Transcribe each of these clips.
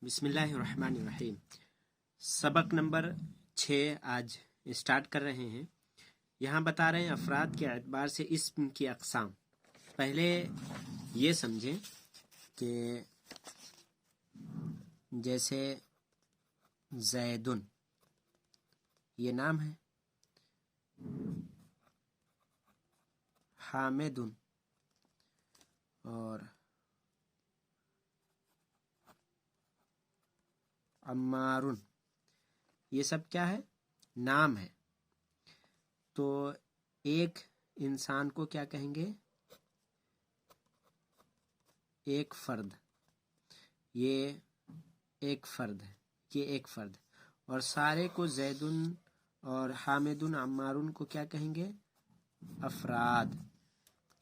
बिस्मिल्लाहिर्रहमानिर्रहीम। सबक नंबर 6 आज स्टार्ट कर रहे हैं। यहाँ बता रहे हैं अफराद के एतबार से इस्म की अक़साम। पहले ये समझें कि जैसे ज़ैदुन ये नाम है, हामिदुन और अम्मारुन ये सब क्या है? नाम है। तो एक इंसान को क्या कहेंगे? एक फर्द। ये एक फर्द है, ये एक फर्द। और सारे को ज़ैदुन और हामिदुन अम्मारुन को क्या कहेंगे? अफराद।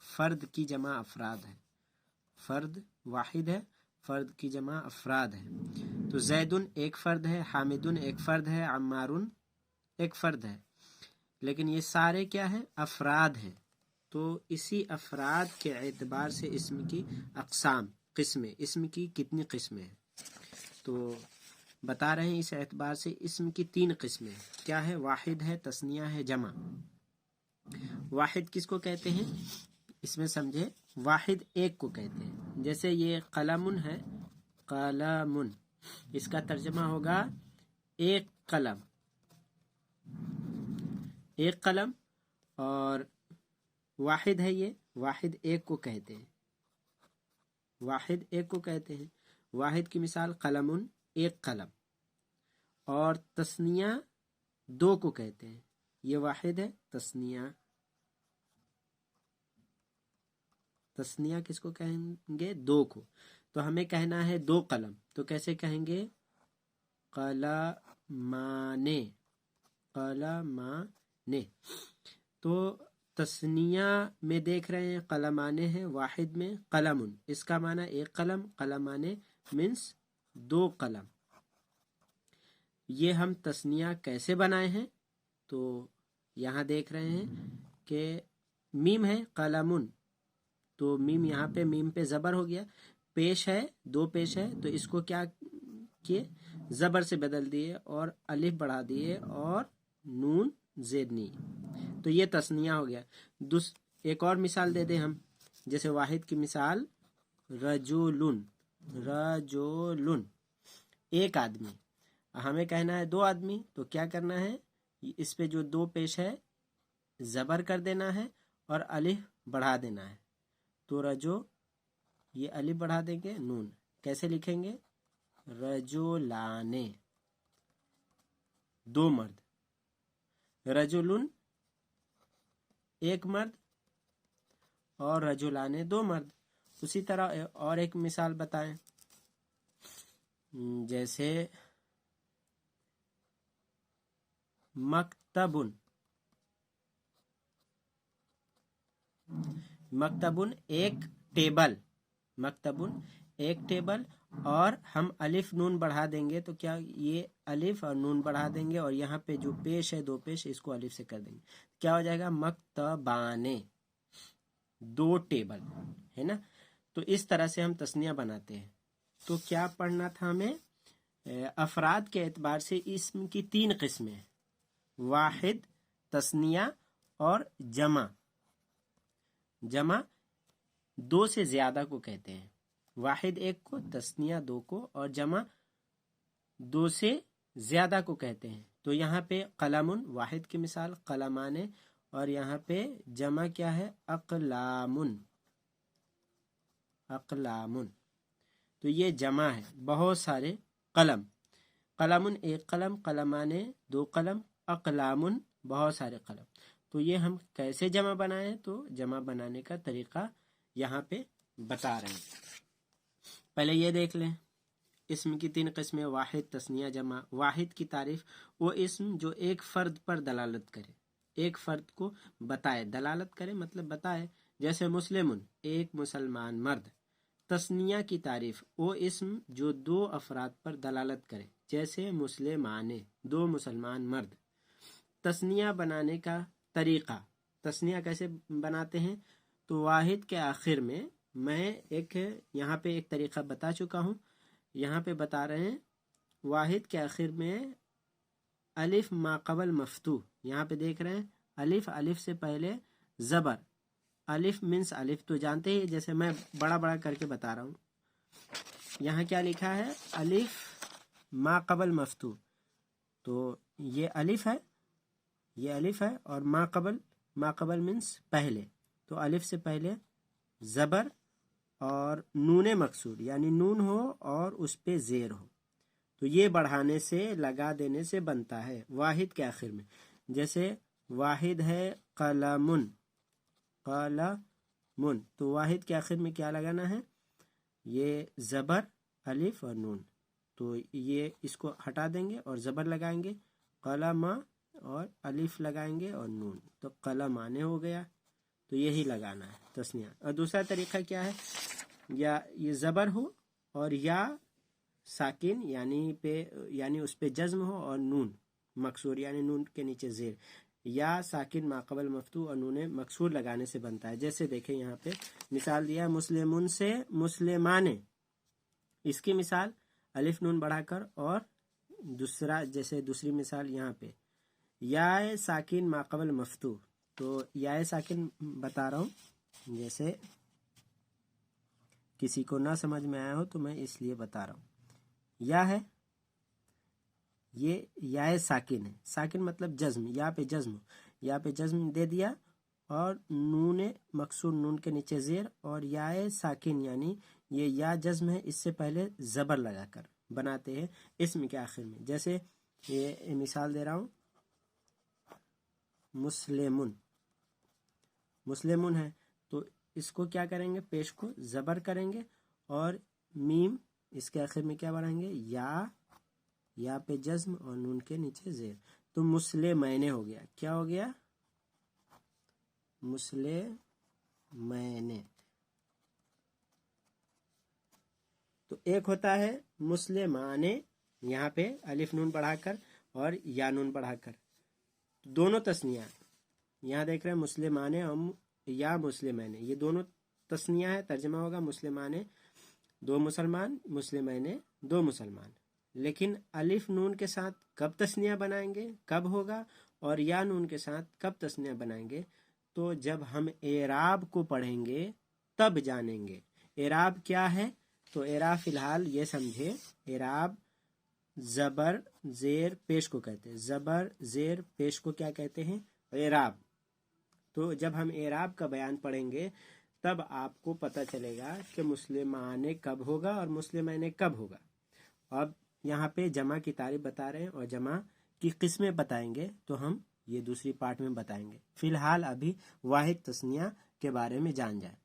फर्द की जमा अफराद है। फर्द वाहिद है, फर्द की जमा अफराद है। तो ज़ैदुन एक फ़र्द है, हामिदुन एक फ़र्द है, अम्मारुन एक फ़र्द है। लेकिन ये सारे क्या हैं? अफराद हैं। तो इसी अफराद के एतबार से इस्म की अक़साम, किस्में, इस्म की कितनी किस्में हैं तो बता रहे हैं। इस एतबार से इस्म की 3 किस्में क्या है? वाहिद है, तस्निया है, जमा। वाहिद किसको कहते हैं? इसमें समझे, वाहिद एक को कहते हैं। जैसे ये कलमुन है, कलमुन, इसका तर्जमा होगा एक कलम। एक कलम और वाहिद है, ये वाहिद एक को कहते हैं। वाहिद एक को कहते हैं। वाहिद की मिसाल कलमुन, एक कलम। और तस्निया 2 को कहते हैं। ये वाहिद है, तस्निया। तस्निया किसको कहेंगे? 2 को। तो हमें कहना है 2 कलम, तो कैसे कहेंगे? कलमाने, कलमाने। तो तस्निया में देख रहे हैं कलमाने हैं, वाहिद में कलमुन, इसका माना एक कलम। कलमाने मीन्स 2 कलम। ये हम तस्निया कैसे बनाए हैं? तो यहाँ देख रहे हैं कि मीम है कलमुन, तो मीम यहाँ पे मीम पे ज़बर हो गया। पेश है, 2 पेश है, तो इसको क्या किए? ज़बर से बदल दिए और अलिफ बढ़ा दिए और नून ज़ेदनी। तो ये तस्निया हो गया। एक और मिसाल दे दें हम। जैसे वाहिद की मिसाल रजुलुन, रजुलुन एक आदमी। हमें कहना है 2 आदमी, तो क्या करना है? इस पे जो 2 पेश है ज़बर कर देना है और अलिफ बढ़ा देना है। तो रजो, ये अलिफ बढ़ा देंगे, नून। कैसे लिखेंगे? रजुलाने, 2 मर्द। रजुलुन एक मर्द और रजुलाने 2 मर्द। उसी तरह और एक मिसाल बताएं। जैसे मक्तबुन, मक्तबुन एक टेबल। मक्तबुन एक टेबल और हम अलिफ नून बढ़ा देंगे, तो क्या ये अलिफ और नून बढ़ा देंगे और यहाँ पे जो पेश है 2 पेश, इसको अलिफ से कर देंगे। क्या हो जाएगा? मक्तबाने, 2 टेबल, है ना। तो इस तरह से हम तस्निया बनाते हैं। तो क्या पढ़ना था हमें? अफराद के एतबार से इस्म की 3 किस्में हैं, वाहिद, तस्निया और जमा। जमा 2 से ज़्यादा को कहते हैं। वाहिद एक को, तस्निया 2 को और जमा 2 से ज़्यादा को कहते हैं। तो यहाँ पे कलमुन, वाहिद की मिसाल कलमाने, और यहाँ पे जमा क्या है? अक़लामुन, अक़लामुन। तो ये जमा है, बहुत सारे कलम। कलमुन एक कलम, कलमाने 2 कलम, अक़लामुन बहुत सारे कलम। तो ये हम कैसे जमा बनाएं? तो जमा बनाने का तरीका यहाँ पे बता रहे हैं। पहले ये देख लें। इस्म की 3 किस्में, वाहिद, तस्निया, जमा। वाहिद की तारीफ, वो इस्म जो एक फ़र्द पर दलालत करे, एक फ़र्द को बताए। दलालत करे मतलब बताए। जैसे मुस्लिमुन, एक मुसलमान मर्द। तस्निया की तारीफ, वो इस्म जो 2 अफराद पर दलालत करे, जैसे मुस्लिमाने, 2 मुसलमान मर्द। तस्निया बनाने का तरीक़ा, तस्निया कैसे बनाते हैं? तो वाहिद के आखिर में मैं एक यहाँ पे एक तरीक़ा बता चुका हूँ। यहाँ पे बता रहे हैं वाहिद के आखिर में अलिफ माक़बल मफ्तूह, यहाँ पे देख रहे हैं अलिफ, अलिफ से पहले ज़बर, अलिफ मीन्स अलिफ तो जानते ही, जैसे मैं बड़ा बड़ा करके बता रहा हूँ। यहाँ क्या लिखा है, अलिफ माक़बल मफ्तूह, तो ये अलिफ है, ये अलिफ है, और माक़बल मीन्स पहले, तो अलिफ से पहले ज़बर और नून मकसूर यानी नून हो और उस पे ज़ेर हो, तो ये बढ़ाने से, लगा देने से बनता है वाहिद के आखिर में। जैसे वाहिद है कलमुन, कलमुन, तो वाहिद के आखिर में क्या लगाना है, ये ज़बर, अलिफ और नून, तो ये इसको हटा देंगे और ज़बर लगाएंगे, कलमा, और अलिफ लगाएंगे और नून, तो कलमाने हो गया। तो यही लगाना है तस्निया। और दूसरा तरीका क्या है, या ये ज़बर हो और या साकिन यानी उस पे जज्म हो और नून मकसूर यानी नून के नीचे ज़ेर, या साकिन माक़बल मफ्तूह और नून मकसूर लगाने से बनता है। जैसे देखें यहाँ पे मिसाल दिया है मुस्लिमुन से मुस्लिमाने, इसकी मिसाल अलिफ नून बढ़ाकर, और दूसरा जैसे दूसरी मिसाल यहाँ पे या साकिन माक़बल मफ्तूह, तो या साकिन बता रहा हूँ, जैसे किसी को ना समझ में आया हो तो मैं इसलिए बता रहा हूँ। या है, ये या साकिन है, साकिन मतलब जज्म, या पे जज्म दे दिया, और नून मकसूर नून के नीचे ज़ेर, और या साकिन यानी ये या जज्म है, इससे पहले ज़बर लगाकर बनाते हैं इस्म के आखिर में। जैसे ये मिसाल दे रहा हूँ, मुस्लिमुन, मुस्लिमुन है, तो इसको क्या करेंगे, पेश को ज़बर करेंगे और मीम इसके आखिर में क्या बढ़ाएंगे, या पे जज्म और नून के नीचे ज़ेर, तो मुस्लिमैने हो गया। क्या हो गया, मुस्लिमैने। तो एक होता है मुस्लिमाने, यहाँ पे अलिफ नून बढ़ाकर और या नून बढ़ाकर, दोनों तस्निया। यहाँ देख रहे हैं मुस्लिमाने और या मुस्लिमैने, ये दोनों तस्निया है, तर्जमा होगा मुस्लिमाने दो मुसलमान, मुस्लिमैने दो मुसलमान। लेकिन अलिफ नून के साथ कब तस्निया बनाएंगे, कब होगा, और या नून के साथ कब तस्निया बनाएंगे, तो जब हम एराब को पढ़ेंगे तब जानेंगे। एराब क्या है, तो एराब फिलहाल ये समझे, एराब ज़बर ज़ेर पेश को कहते हैं, ज़बर ज़ेर पेश को क्या कहते हैं, एराब। तो जब हम एराब का बयान पढ़ेंगे तब आपको पता चलेगा कि मुस्लिमाने कब होगा और मुस्लिमैने कब होगा। अब यहाँ पे जमा की तारीफ बता रहे हैं और जमा की किस्में बताएंगे, तो हम ये दूसरी पार्ट में बताएंगे। फिलहाल अभी वाहिद तस्निया के बारे में जान जाए।